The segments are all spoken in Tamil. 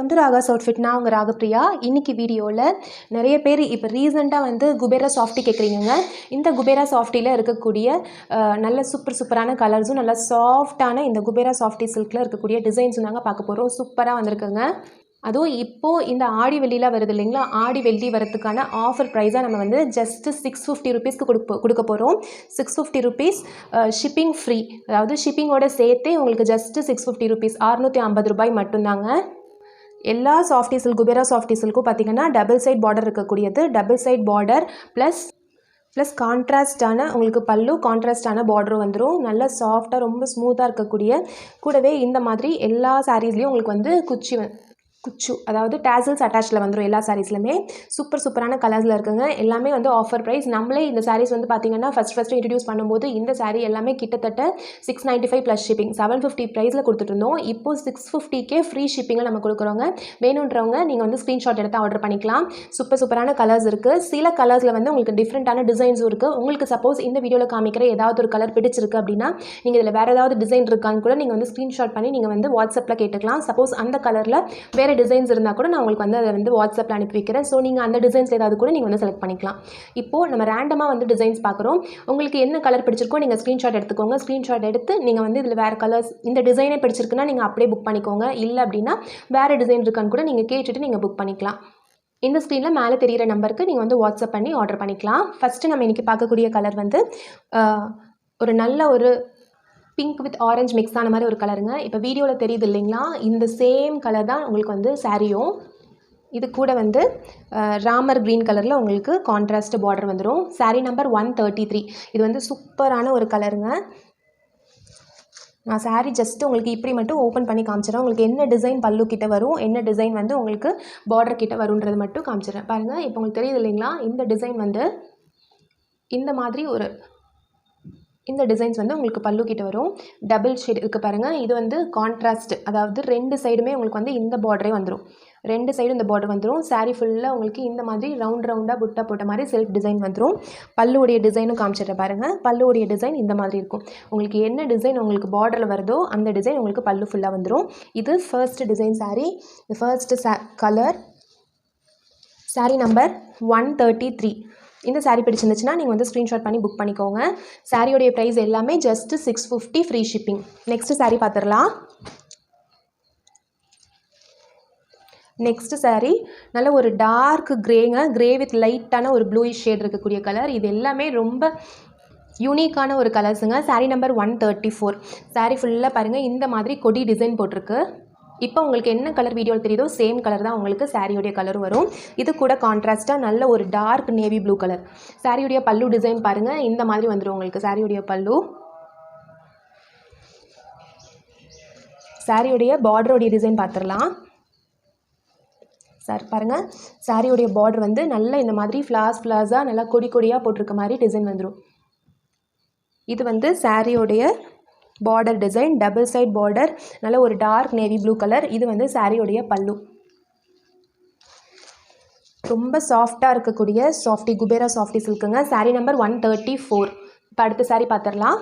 Welcome to Raga's outfit. நான் உங்கள் ராகப்பிரியா. இன்றைக்கி வீடியோவில் நிறைய பேர் இப்போ ரீசெண்டாக வந்து குபேரா சாஃப்டி கேட்குறீங்க. இந்த குபேரா சாஃப்டியில் இருக்கக்கூடிய நல்ல சூப்பரான கலர்ஸும் நல்ல சாஃப்டான இந்த குபேரா சாஃப்டி சில்கில் இருக்கக்கூடிய டிசைன்ஸும் தாங்க பார்க்க போகிறோம். சூப்பராக வந்திருக்குங்க. அதுவும் இப்போது இந்த ஆடி வெள்ளிலாம் வருது இல்லைங்களா, ஆடி வெள்ளி வரதுக்கான ஆஃபர் ப்ரைஸாக நம்ம வந்து ஜஸ்ட்டு 650 ருபீஸ்க்கு கொடுக்க போகிறோம். 650 ருபீஸ் ஷிப்பிங் ஃப்ரீ, அதாவது ஷிப்பிங்கோட சேர்த்தே உங்களுக்கு ஜஸ்ட்டு 650 ருபீஸ், 650 ரூபாய் மட்டும்தாங்க. எல்லா சாஃப்டி சில்க் குபேரா சாஃப்டி சில்க்கும் பார்த்திங்கன்னா டபுள் சைட் பார்டர் இருக்கக்கூடியது. டபுள் சைட் பார்டர் ப்ளஸ் கான்ட்ராஸ்டான உங்களுக்கு பல்லு, கான்ட்ராஸ்டான பார்டரும் வந்துடும். நல்லா சாஃப்டாக ரொம்ப ஸ்மூத்தாக இருக்கக்கூடிய, கூடவே இந்த மாதிரி எல்லா சாரீஸ்லேயும் உங்களுக்கு வந்து குச்சு அதாவது டேசல்ஸ் அட்டாச்சில் வந்துடும். எல்லா சாரீஸ்லையுமே சூப்பரான கலர்ஸில் இருக்குங்க. எல்லாமே வந்து ஆஃபர் ப்ரைஸ். நம்மளே இந்த சாரீஸ் வந்து பார்த்திங்கன்னா ஃபஸ்ட்டு இன்ட்ரடியூஸ் பண்ணும்போது இந்த சாரீ எல்லாமே கிட்டத்தட்ட 695 ப்ளஸ் ஷிப்பிங் 750 ப்ரைஸில் கொடுத்துட்ருந்தோம். இப்போது 650க்கே ஃப்ரீ ஷிப்பிங்கில் நம்ம கொடுக்குறோங்க. வேணுன்றவங்க நீங்கள் வந்து ஸ்க்ரீன்ஷாட் எடுத்து ஆர்டர் பண்ணிக்கலாம். சூப்பரான கலர்ஸ் இருக்குது. சில கலர்ஸில் வந்து உங்களுக்கு டிஃப்ரெண்ட்டான டிசைன்ஸும் இருக்குது. உங்களுக்கு சப்போஸ் இந்த வீடியோவில் காமிக்கிற ஏதாவது ஒரு கலர் பிடிச்சிருக்கு அப்படின்னா நீங்கள் இதில் வேறு ஏதாவது டிசைன் இருக்கான்னு கூட நீங்கள் வந்து ஸ்க்ரீன்ஷாட் பண்ணி நீங்கள் வந்து வாட்ஸ்அப்பில் கேட்டுக்கலாம். சப்போஸ் அந்த கலரில் வேறு டிசைன்ஸ் இருந்தால் கூட நான் உங்களுக்கு வந்து அதை வந்து வாட்ஸ்அப்பில் அனுப்பி வைக்கிறேன். ஸோ நீங்கள் அந்த டிசைன்ஸ் ஏதாவது கூட நீங்கள் வந்து செலக்ட் பண்ணிக்கலாம். இப்போது நம்ம ரேண்டமாக வந்து டிசைன்ஸ் பார்க்குறோம். உங்களுக்கு என்ன கலர் பிடிச்சிருக்கோ நீங்கள் ஸ்க்ரீன்ஷாட் எடுத்துக்கோங்க. ஸ்க்ரீன்ஷாட் எடுத்து நீங்கள் வந்து இதில் வேறு கலர்ஸ், இந்த டிசைனே பிடிச்சிருக்குன்னா நீங்கள் அப்படியே புக் பண்ணிக்கோங்க. இல்லை அப்படின்னா வேறு டிசைன் இருக்கான்னு கூட நீங்கள் கேட்டுட்டு நீங்கள் புக் பண்ணிக்கலாம். இந்த ஸ்க்ரீனில் மேலே தெரிகிற நம்பருக்கு நீங்கள் வந்து வாட்ஸ்அப் பண்ணி ஆர்டர் பண்ணிக்கலாம். ஃபஸ்ட்டு நம்ம இன்றைக்கி பார்க்கக்கூடிய கலர் வந்து ஒரு நல்ல ஒரு பிங்க் வித் ஆரஞ்சு மிக்ஸ் ஆன மாதிரி ஒரு கலருங்க. இப்போ வீடியோவில் தெரியுது இல்லைங்களா, இந்த சேம் கலர் தான் உங்களுக்கு வந்து சாரியும். இது கூட வந்து ராமர் க்ரீன் கலரில் உங்களுக்கு கான்ட்ராஸ்ட் பார்டர் வந்துடும். சாரீ நம்பர் 133. இது வந்து சூப்பரான ஒரு கலருங்க. நான் சாரீ ஜஸ்ட்டு உங்களுக்கு இப்படி மட்டும் ஓப்பன் பண்ணி காமிச்சிடறேன். உங்களுக்கு என்ன டிசைன் பல்லு கிட்ட வரும், என்ன டிசைன் வந்து உங்களுக்கு பார்டர் கிட்ட வரும்ன்றது மட்டும் காமிச்சிடறேன். பாருங்கள், இப்போ உங்களுக்கு தெரியுது இல்லைங்களா, இந்த டிசைன் வந்து இந்த மாதிரி இந்த டிசைன்ஸ் வந்து உங்களுக்கு பல்லு கிட்ட வரும். டபுள் ஷேட் இருக்குது பாருங்கள். இது வந்து கான்ட்ராஸ்ட், அதாவது ரெண்டு சைடுமே உங்களுக்கு வந்து இந்த பார்டரே வந்துடும். ரெண்டு சைடும் இந்த பார்டர் வந்துடும். சாரீ ஃபுல்லாக உங்களுக்கு இந்த மாதிரி ரவுண்டாக புட்டா போட்ட மாதிரி செல்ஃப் டிசைன் வந்துடும். பல்லுடைய டிசைனும் காமிச்சிடுறேன் பாருங்கள். பல்லுடைய டிசைன் இந்த மாதிரி இருக்கும். உங்களுக்கு என்ன டிசைன் உங்களுக்கு பார்டரில் வருதோ அந்த டிசைன் உங்களுக்கு பல்லு ஃபுல்லாக வந்துடும். இது first design sari. First colour sari number 133. இந்த சாரீ பிடிச்சிருந்துச்சுன்னா நீங்கள் வந்து ஸ்க்ரீன்ஷாட் பண்ணி புக் பண்ணிக்கோங்க. சாரியோடைய ப்ரைஸ் எல்லாமே just 650 free shipping. Next sari பார்த்துடலாம். நெக்ஸ்ட் சாரீ நல்ல ஒரு டார்க் கிரேங்க. கிரே வித் லைட்டான ஒரு ப்ளூயிஷ் ஷேட் இருக்கக்கூடிய கலர். இது எல்லாமே ரொம்ப யூனிக்கான ஒரு கலர்ஸுங்க. சாரீ நம்பர் 134. சாரீ ஃபுல்லாக பாருங்கள், இந்த மாதிரி கொடி டிசைன் போட்டிருக்கு. இப்போ உங்களுக்கு என்ன கலர் வீடியோவில் தெரியுதோ சேம் கலர் தான் உங்களுக்கு சாரியோடைய கலரும் வரும். இது கூட கான்ட்ராஸ்ட்டாக நல்ல ஒரு டார்க் நேவி ப்ளூ கலர். சாரியுடைய பல்லு டிசைன் பாருங்கள், இந்த மாதிரி வந்துடும் உங்களுக்கு சாரியுடைய பல்லு. சாரியுடைய பார்டருடைய டிசைன் பார்த்துடலாம். சார் பாருங்கள், சாரியுடைய பார்டர் வந்து நல்ல இந்த மாதிரி ஃப்ளாஸாக நல்லா கொடியாக போட்டிருக்க மாதிரி டிசைன் வந்துடும். இது வந்து சாரியோடைய border design, double side border, நல்ல ஒரு டார்க் நேவி ப்ளூ கலர். இது வந்து சாரியோடைய பல்லு. ரொம்ப சாஃப்டாக இருக்கக்கூடிய சாஃப்டி குபேரா சாஃப்டி சில்க்குங்க. Saree number 134. இப்போ அடுத்த சாரீ பார்த்துடலாம்.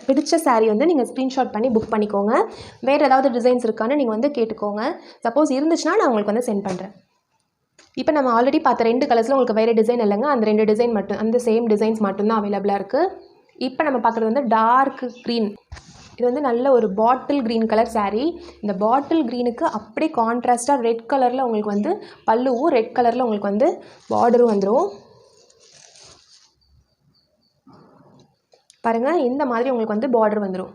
பிடிச்ச சாரீ வந்து நீங்கள் ஸ்க்ரீன்ஷாட் பண்ணி புக் பண்ணிக்கோங்க. வேறு ஏதாவது டிசைன்ஸ் இருக்கான்னு நீங்கள் வந்து கேட்டுக்கோங்க. சப்போஸ் இருந்துச்சுன்னா நான் உங்களுக்கு வந்து சென்ட் பண்ணுறேன். இப்போ நம்ம ஆல்ரெடி பார்த்த ரெண்டு கலர்ஸில் உங்களுக்கு வேறு டிசைன் இல்லைங்க, அந்த ரெண்டு டிசைன் மட்டும், அந்த சேம் டிசைன்ஸ் மட்டும்தான் அவைலபிளாக இருக்குது. இப்போ நம்ம பார்க்குறது வந்து டார்க் க்ரீன். இது வந்து நல்ல ஒரு பாட்டில் க்ரீன் கலர் சாரீ. இந்த பாட்டில் க்ரீனுக்கு அப்படியே கான்ட்ராஸ்ட்டாக ரெட் கலரில் உங்களுக்கு வந்து பல்லுவும், ரெட் கலரில் உங்களுக்கு வந்து பார்டரும் வந்துடும். பாருங்கள், இந்த மாதிரி உங்களுக்கு வந்து பார்டர் வந்துடும்.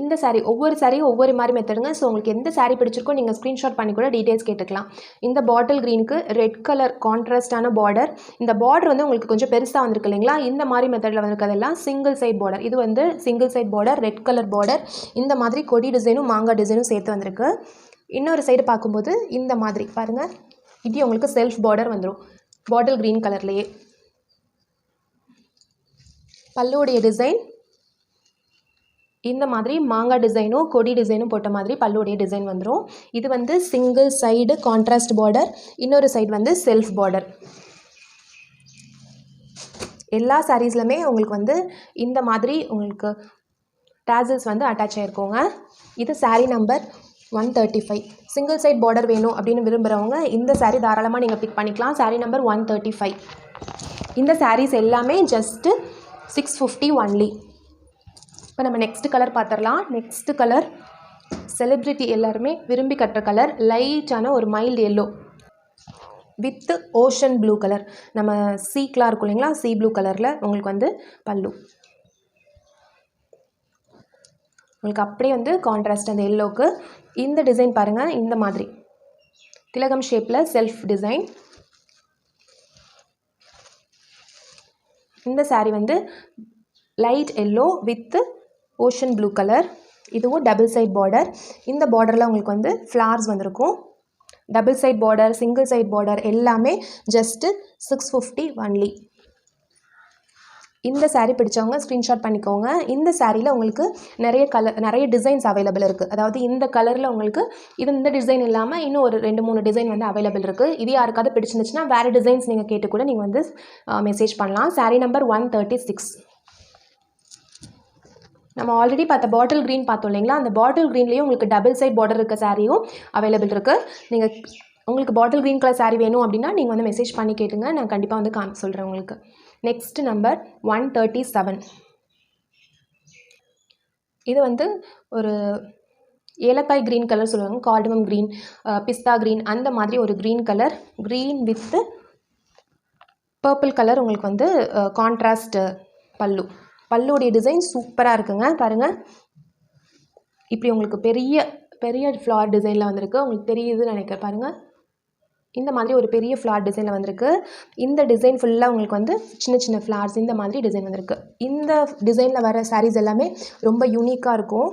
இந்த சாரீ ஒவ்வொரு சாரியும் ஒவ்வொரு மாதிரி மெத்தடுங்க. ஸோ உங்களுக்கு எந்த சாரீ பிடிச்சிருக்கோ நீங்கள் ஸ்க்ரீன்ஷாட் பண்ணி கூட டீட்டெயில்ஸ் கேட்டுக்கலாம். இந்த பாட்டில் க்ரீனுக்கு ரெட் கலர் கான்ட்ராஸ்டான பார்டர். இந்த பார்டர் வந்து உங்களுக்கு கொஞ்சம் பெருசாக வந்திருக்கு இல்லைங்களா, இந்த மாதிரி மெத்தடில் வந்திருக்கிறதெல்லாம் சிங்கிள் சைட் பார்டர். இது வந்து single side border, red colour border. இந்த மாதிரி கொடி டிசைனும் மாங்காய் டிசைனும் சேர்த்து வந்திருக்கு. இன்னொரு சைடு பார்க்கும்போது இந்த மாதிரி பாருங்கள், இது உங்களுக்கு செல்ஃப் பார்டர் வந்துடும் பாட்டில் க்ரீன் கலர்லேயே. பல்லுடைய டிசைன் இந்த மாதிரி மாங்காய் டிசைனும் கொடி டிசைனும் போட்ட மாதிரி பல்லுடைய டிசைன் வந்துடும். இது வந்து சிங்கிள் சைடு கான்ட்ராஸ்ட் பார்டர், இன்னொரு சைடு வந்து செல்ஃப் பார்டர். எல்லா சாரீஸ்லையுமே உங்களுக்கு வந்து இந்த மாதிரி உங்களுக்கு டேசல்ஸ் வந்து அட்டாச் ஆகிருக்கோங்க. இது sari number 135. Single side border வேணும் அப்படின்னு விரும்புகிறவங்க இந்த saree தாராளமாக நீங்கள் பிக் பண்ணிக்கலாம். saree number 135. இந்த sarees எல்லாமே ஜஸ்ட்டு 650 ஒன்லி. இப்போ நம்ம நெக்ஸ்ட் கலர் பார்த்துடலாம். நெக்ஸ்ட் கலர் செலிப்ரிட்டி எல்லாருமே விரும்பி கட்டுற கலர், லைட்டான ஒரு mild yellow with ocean blue colour. நம்ம சீக்கெலாம் இருக்கும் இல்லைங்களா, சீ ப்ளூ கலரில் உங்களுக்கு வந்து பல்லு. உங்களுக்கு அப்படியே வந்து கான்ட்ராஸ்ட் அந்த எல்லோவுக்கு. இந்த டிசைன் பாருங்கள், இந்த மாதிரி திலகம் ஷேப்பில் செல்ஃப் டிசைன். இந்த saree வந்து light yellow with ocean blue colour. இதுவும் டபுள் சைட் பார்டர். இந்த பார்டரில் உங்களுக்கு வந்து ஃப்ளார்ஸ் வந்திருக்கும். Double side border, single side border எல்லாமே ஜஸ்ட்டு 650 ஒன்லி. இந்த saree பிடிச்சவங்க ஸ்க்ரீன்ஷாட் பண்ணிக்கோங்க. இந்த சாரியில் உங்களுக்கு நிறைய டிசைன்ஸ் அவைலபிள் இருக்குது. அதாவது இந்த கலரில் உங்களுக்கு இந்த டிசைன் இல்லாமல் இன்னும் ஒரு 2-3 டிசைன் வந்து அவைலபிள் இருக்குது. இது யாருக்காவது பிடிச்சிருந்துச்சுன்னா வேறு டிசைன்ஸ் நீங்கள் கேட்டு கூட நீங்கள் வந்து மெசேஜ் பண்ணலாம். saree number 136. நம்ம ஆல்ரெடி பார்த்த பாட்டில் க்ரீன் பார்த்தோம் இல்லைங்களா, அந்த பாட்டில் க்ரீன்லேயும் உங்களுக்கு டபுள் சைட் பார்டர் இருக்க சாரியும் அவைலபிள் இருக்குது. நீங்கள் உங்களுக்கு பாட்டில் க்ரீன் கலர் saree வேணும் அப்படின்னா நீங்கள் வந்து மெசேஜ் பண்ணி கேட்டுங்க, நான் கண்டிப்பாக வந்து சொல்கிறேன் உங்களுக்கு. Next number 137. இது வந்து ஒரு ஏலக்காய் க்ரீன் கலர் சொல்லுவாங்க, கார்டமம் க்ரீன், பிஸ்தா க்ரீன், அந்த மாதிரி ஒரு green colour. Green with purple colour உங்களுக்கு வந்து கான்ட்ராஸ்ட் பல்லு. பல்லுடைய டிசைன் சூப்பராக இருக்குங்க. பாருங்கள், இப்படி உங்களுக்கு பெரிய ஃப்ளார் டிசைனில் வந்திருக்கு. உங்களுக்கு தெரியுதுன்னு நினைக்கிறேன். பாருங்கள், இந்த மாதிரி ஒரு பெரிய ஃப்ளார் டிசைனில் வந்திருக்கு. இந்த டிசைன் ஃபுல்லாக உங்களுக்கு வந்து சின்ன சின்ன ஃப்ளார்ஸ் இந்த மாதிரி டிசைன் வந்திருக்கு. இந்த டிசைனில் வர சாரீஸ் எல்லாமே ரொம்ப யூனிக்காக இருக்கும்.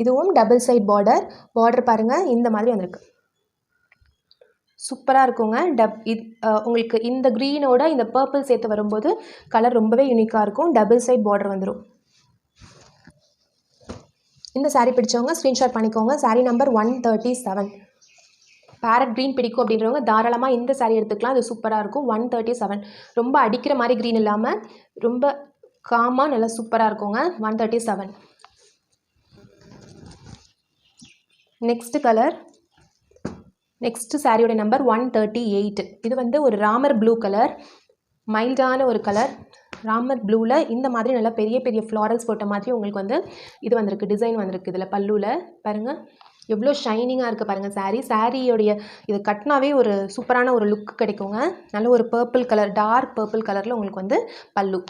இதுவும் டபுள் சைட் பார்டர் பாருங்கள், இந்த மாதிரி வந்திருக்கு. சூப்பராக இருக்குங்க. உங்களுக்கு இந்த க்ரீனோட இந்த பர்பிள் சேர்த்து வரும்போது கலர் ரொம்பவே யூனிக்காக இருக்கும். டபுள் சைட் பார்டர் வந்துடும். இந்த saree பிடிச்சவங்க ஸ்க்ரீன்ஷாட் பண்ணிக்கோங்க. saree number 137. பேரட் க்ரீன் பிடிக்கும் அப்படின்றவங்க தாராளமாக இந்த saree எடுத்துக்கலாம். அது சூப்பராக இருக்கும். 137. ரொம்ப அடிக்கிற மாதிரி க்ரீன் இல்லாமல் ரொம்ப காமாக நல்லா சூப்பராக இருக்குங்க. 137. நெக்ஸ்ட் கலர், நெக்ஸ்ட் சாரியோட நம்பர் 138. இது வந்து ஒரு ராமர் ப்ளூ கலர், மைல்டான ஒரு கலர். ராமர் ப்ளூவில் இந்த மாதிரி நல்லா பெரிய பெரிய ஃப்ளாரல்ஸ் போட்ட மாதிரி உங்களுக்கு வந்து இது வந்திருக்கு, டிசைன் வந்திருக்கு. இதில் பல்லுவில் பாருங்கள் எவ்வளோ ஷைனிங்காக இருக்குது பாருங்கள். சாரியோடைய இது கட்டினாவே ஒரு சூப்பரான ஒரு லுக் கிடைக்குங்க. நல்ல ஒரு பர்பிள் கலர், டார்க் பர்பிள் கலரில் உங்களுக்கு வந்து பல்லு.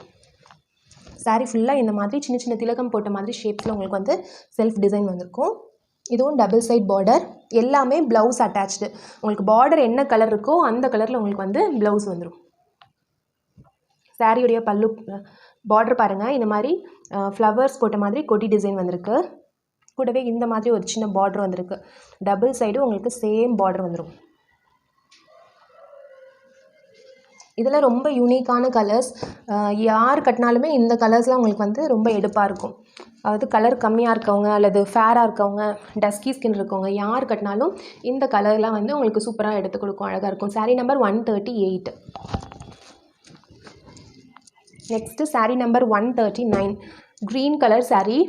சாரீ ஃபுல்லாக இந்த மாதிரி சின்ன சின்ன திலகம் போட்ட மாதிரி ஷேப்ஸில் உங்களுக்கு வந்து செல்ஃப் டிசைன் வந்திருக்கும். இதுவும் டபுள் சைட் பார்டர். எல்லாமே ப்ளவுஸ் அட்டாச்சு. உங்களுக்கு பார்டர் என்ன கலர் இருக்கோ அந்த கலரில் உங்களுக்கு வந்து ப்ளவுஸ் வந்துடும். சாரியுடைய பல்லு பார்டர் பாருங்கள், இந்த மாதிரி ஃப்ளவர்ஸ் போட்ட மாதிரி கொடி டிசைன் வந்திருக்கு. கூடவே இந்த மாதிரி ஒரு சின்ன பார்டர் வந்திருக்கு. டபுள் சைடும் உங்களுக்கு சேம் பார்டர் வந்துடும். இதில் ரொம்ப யூனிக்கான கலர்ஸ். யார் கட்டினாலுமே இந்த கலர்ஸ்லாம் உங்களுக்கு வந்து ரொம்ப எடுப்பாக இருக்கும். அதாவது கலர் கம்மியாக இருக்கவங்க அல்லது ஃபேராக இருக்கவங்க, டஸ்கி ஸ்கின் இருக்கவங்க யார் கட்டினாலும் இந்த கலர்லாம் வந்து உங்களுக்கு சூப்பராக எடுத்து கொடுக்கும், அழகாக இருக்கும். saree number 138. Next saree number 139. Green colour saree.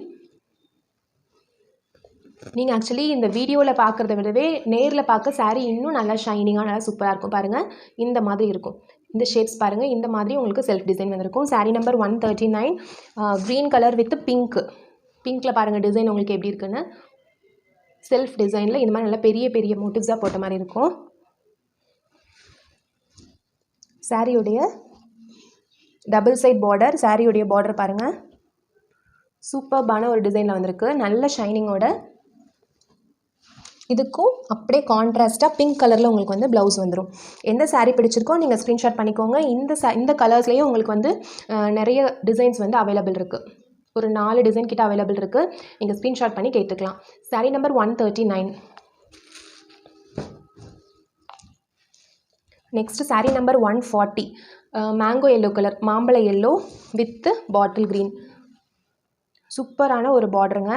நீங்கள் ஆக்சுவலி இந்த வீடியோவில் பார்க்குறத விடவே நேரில் பார்க்க saree இன்னும் நல்லா ஷைனிங்காக நல்லா சூப்பராக இருக்கும். பாருங்கள், இந்த மாதிரி இருக்கும். இந்த ஷேப்ஸ் பாருங்கள், இந்த மாதிரி உங்களுக்கு செல்ஃப் டிசைன் வந்திருக்கும். saree number 139. Green colour with பிங்க்கில் பாருங்கள் டிசைன் உங்களுக்கு எப்படி இருக்குன்னு. செல்ஃப் டிசைனில் இந்த மாதிரி நல்லா பெரிய பெரிய மோட்டிவ்ஸாக போட்ட மாதிரி இருக்கும். சாரியுடைய டபுள் சைட் பார்டர், சாரியுடைய பார்டர் பாருங்கள் சூப்பர்பான ஒரு டிசைனில் வந்திருக்கு, நல்ல ஷைனிங்கோட. இதுக்கும் அப்படியே கான்ட்ராஸ்ட்டாக பிங்க் கலரில் உங்களுக்கு வந்து ப்ளவுஸ் வந்துடும். எந்த saree பிடிச்சிருக்கோ நீங்கள் ஸ்க்ரீன்ஷாட் பண்ணிக்கோங்க. இந்த கலர்ஸ்லேயும் உங்களுக்கு வந்து நிறைய டிசைன்ஸ் வந்து அவைலபிள் இருக்குது. ஒரு 4 டிசைன் கிட்ட அவைலபிள் இருக்குது. நீங்கள் ஸ்க்ரீன்ஷாட் பண்ணி கேட்டுக்கலாம். saree number 139. Next saree number 140. Mango yellow colour, மாம்பழ எல்லோ வித் பாட்டில் க்ரீன். சூப்பரான ஒரு பார்டருங்க.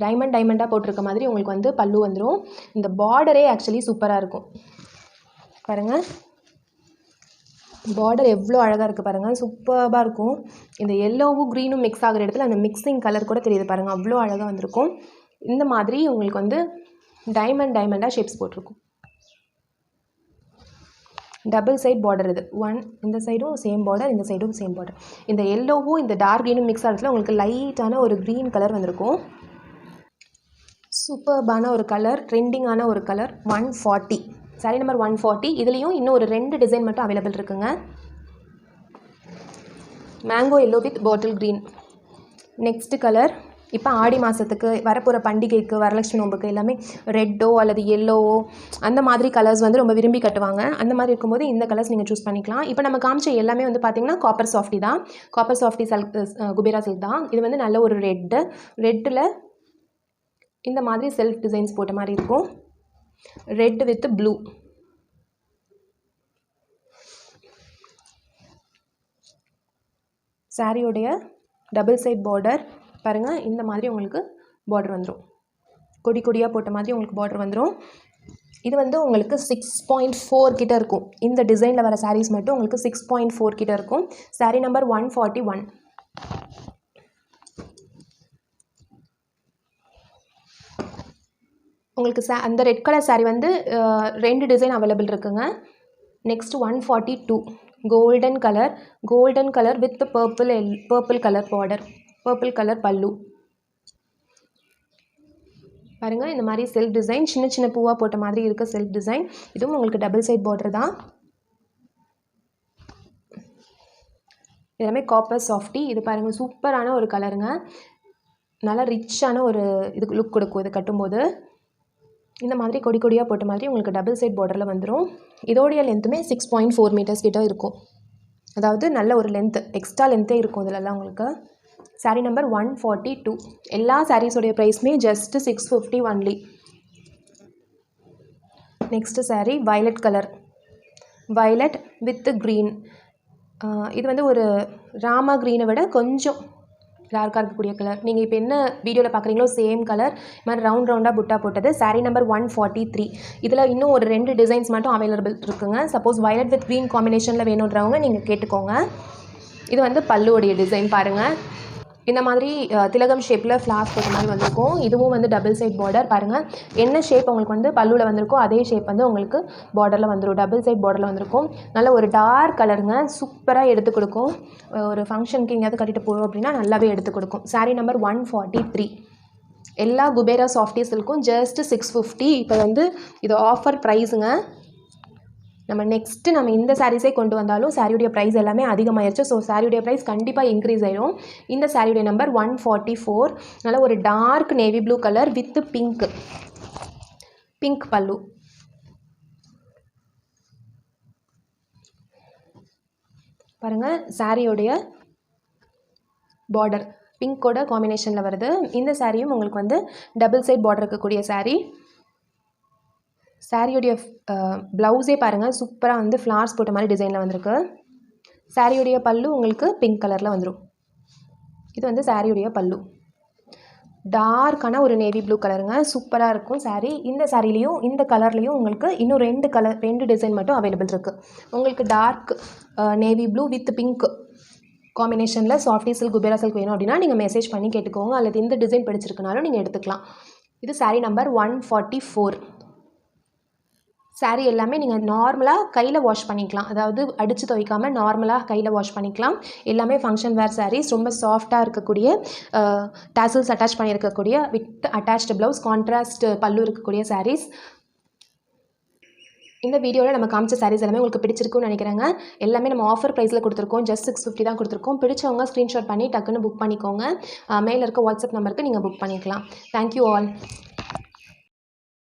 டைமண்டாக போட்டிருக்க மாதிரி உங்களுக்கு வந்து பல்லு வந்துடும். இந்த பார்டரே ஆக்சுவலி சூப்பராக இருக்கும். பாருங்கள் பார்டர் எவ்வளோ அழகாக இருக்குது பாருங்கள், சூப்பராக இருக்கும். இந்த எல்லோவும் க்ரீனும் மிக்ஸ் ஆகிற இடத்துல அந்த மிக்சிங் கலர் கூட தெரியுது பாருங்கள், அவ்வளோ அழகாக வந்திருக்கும். இந்த மாதிரி உங்களுக்கு வந்து டைமண்டாக ஷேப்ஸ் போட்டிருக்கும். டபுள் சைட் பார்டர் இது. இந்த சைடும் சேம் பார்டர், இந்த சைடும் சேம் பார்டர். இந்த எல்லோவும் இந்த டார்க் க்ரீனும் மிக்ஸ் ஆகிறதுல உங்களுக்கு லைட்டான ஒரு க்ரீன் கலர் வந்திருக்கும். சூப்பர்பான ஒரு கலர், ட்ரெண்டிங்கான ஒரு கலர். 140 sorry number 140. இதுலேயும் இன்னும் ஒரு 2 டிசைன் மட்டும் அவைலபிள் இருக்குங்க. Mango yellow with bottle green. Next colour. இப்போ ஆடி மாதத்துக்கு வரப்போகிற பண்டிகைக்கு, வரலட்சுமி நோம்புக்கு எல்லாமே ரெட்டோ அல்லது எல்லோவோ அந்த மாதிரி கலர்ஸ் வந்து ரொம்ப விரும்பி கட்டுவாங்க. அந்த மாதிரி இருக்கும்போது இந்த கலர்ஸ் நீங்கள் சூஸ் பண்ணிக்கலாம். இப்போ நம்ம காமிச்ச எல்லாமே வந்து பார்த்திங்கன்னா காப்பர் சாஃப்டி தான். Copper softy silk, Kubera silk தான். இது வந்து நல்ல ஒரு ரெட்டில் இந்த மாதிரி செல்ஃப் டிசைன்ஸ் போட்ட மாதிரி இருக்கும். Red with blue. சாரியோடைய டபுள் சைட் பார்டர் பாருங்கள், இந்த மாதிரி உங்களுக்கு பார்டர் வந்துடும். கொடியாக போட்ட மாதிரி உங்களுக்கு பார்டர் வந்துடும். இது வந்து உங்களுக்கு 6.4 கிட்ட இருக்கும். இந்த டிசைனில் வர சாரீஸ் மட்டும் உங்களுக்கு 6.4 கிட்ட இருக்கும். சாரீ நம்பர் 141. உங்களுக்கு அந்த ரெட் கலர் சாரீ வந்து 2 டிசைன் அவைலபிள் இருக்குங்க. Next 142 golden colour with purple colour border, purple colour பல்லு. பாருங்கள், இந்த மாதிரி செல்ஃப் டிசைன் சின்ன பூவாக போட்ட மாதிரி இருக்க செல்ஃப் டிசைன். இதுவும் உங்களுக்கு டபுள் சைட் பார்டர் தான். எல்லாமே காப்பர் சாஃப்டி. இது பாருங்கள், சூப்பரான ஒரு கலருங்க. நல்லா ரிச்சான ஒரு இதுக்கு லுக் கொடுக்கும் இது கட்டும்போது. இந்த மாதிரி கொடியாக போட்ட மாதிரி உங்களுக்கு டபுள் சைட் பார்டரில் வந்துடும். இதோடைய லென்த்துமே 6.4 மீட்டர்ஸ் கிட்ட இருக்கும். அதாவது நல்ல ஒரு லென்த்து, எக்ஸ்ட்ரா லென்த்தே இருக்கும் இதிலெல்லாம் உங்களுக்கு. Saree number 142. எல்லா சாரீஸோடைய ப்ரைஸுமே just 650 only. Next saree violet colour, violet with green. இது வந்து ஒரு ராமா க்ரீனை விட கொஞ்சம் டார்க்காக இருக்கக்கூடிய கலர். நீங்கள் இப்போ என்ன வீடியோவில் பார்க்குறீங்களோ சேம் கலர், இது மாதிரி ரவுண்டாக புட்டா போட்டது. சாரீ நம்பர் 143. இதில் இன்னும் ஒரு 2 டிசைன்ஸ் மட்டும் அவைலபிள் இருக்குங்க. சப்போஸ் வயலட் வித் க்ரீன் காம்பினேஷனில் வேணுன்றவங்க நீங்கள் கேட்டுக்கோங்க. இது வந்து பல்லுவோடைய டிசைன் பாருங்கள். இந்த மாதிரி திலகம் ஷேப்பில் ஃப்ளார்ஸ் போட்ட மாதிரி வந்திருக்கும். இதுவும் வந்து டபுள் சைட் பார்டர். பாருங்கள், என்ன ஷேப் உங்களுக்கு வந்து பல்லுவில் வந்திருக்கோ அதே ஷேப் வந்து உங்களுக்கு பார்டரில் வந்துடும். டபுள் சைட் பார்டரில் வந்திருக்கும். நல்ல ஒரு டார்க் கலருங்க, சூப்பராக எடுத்து கொடுக்கும். ஒரு ஃபங்க்ஷனுக்கு எங்கேயாவது கட்டிட்டு போகிறோம் அப்படின்னா நல்லாவே எடுத்து கொடுக்கும். சாரீ நம்பர் 143. எல்லா குபேரா சாஃப்டி சில்க்கும் ஜஸ்ட் 650. இப்போ வந்து இது ஆஃபர் ப்ரைஸுங்க. நம்ம இந்த சாரீஸே கொண்டு வந்தாலும் சாரியுடைய ப்ரைஸ் எல்லாமே அதிகமாகிடுச்சு. ஸோ சாரியுடைய ப்ரைஸ் கண்டிப்பாக இன்க்ரீஸ் ஆயிடும். இந்த சாரியுடைய நம்பர் 144. நல்ல ஒரு dark navy blue colour with pink pallu. பாருங்கள், சாரியோடைய பார்டர் பிங்கோட காம்பினேஷனில் வருது. இந்த சாரியும் உங்களுக்கு வந்து டபுள் சைட் பார்டர் இருக்கக்கூடிய சாரீ. சாரியுடைய ப்ளவுஸே பாருங்கள், சூப்பராக வந்து ஃப்ளார்ஸ் போட்ட மாதிரி டிசைனில் வந்திருக்கு. சாரியுடைய பல்லு உங்களுக்கு பிங்க் கலரில் வந்துடும். இது வந்து சாரியுடைய பல்லு. டார்க்கான ஒரு நேவி ப்ளூ கலருங்க, சூப்பராக இருக்கும் சாரீ. இந்த சாரிலையும் இந்த கலர்லேயும் உங்களுக்கு இன்னும் 2 டிசைன் மட்டும் அவைலபிள் இருக்குது. உங்களுக்கு dark navy blue with pink காம்பினேஷனில் சாஃப்டி சில்க் குபேரா சில்க் வேணும் அப்படின்னா நீங்கள் மெசேஜ் பண்ணி கேட்டுக்கோங்க. அல்லது இந்த டிசைன் பிடிச்சிருக்குனாலும் நீங்கள் எடுத்துக்கலாம். இது சாரீ நம்பர் 144. சாரீ எல்லாமே நீங்கள் நார்மலாக கையில் வாஷ் பண்ணிக்கலாம். அதாவது அடித்து துவைக்காமல் நார்மலாக கையில் வாஷ் பண்ணிக்கலாம். எல்லாமே ஃபங்க்ஷன் வேர் சாரீஸ். ரொம்ப சாஃப்டாக இருக்கக்கூடிய டாசல்ஸ் அட்டாச் பண்ணியிருக்கக்கூடிய with attached blouse, contrast pallu இருக்கக்கூடிய சாரீஸ். இந்த வீடியோவில் நம்ம காமிச்ச சாரீஸ் எல்லாமே உங்களுக்கு பிடிச்சிருக்குன்னு நினைக்கிறேங்க. எல்லாமே நம்ம ஆஃபர் ப்ரைஸில் கொடுத்துருக்கோம். ஜஸ்ட் 650 தான் கொடுத்துருக்கோம். பிடிச்சவங்க ஸ்க்ரீன்ஷாட் பண்ணி டக்குன்னு புக் பண்ணிக்கோங்க. மேலே இருக்க வாட்ஸ்அப் நம்பருக்கு நீங்கள் புக் பண்ணிக்கலாம். Thank you all.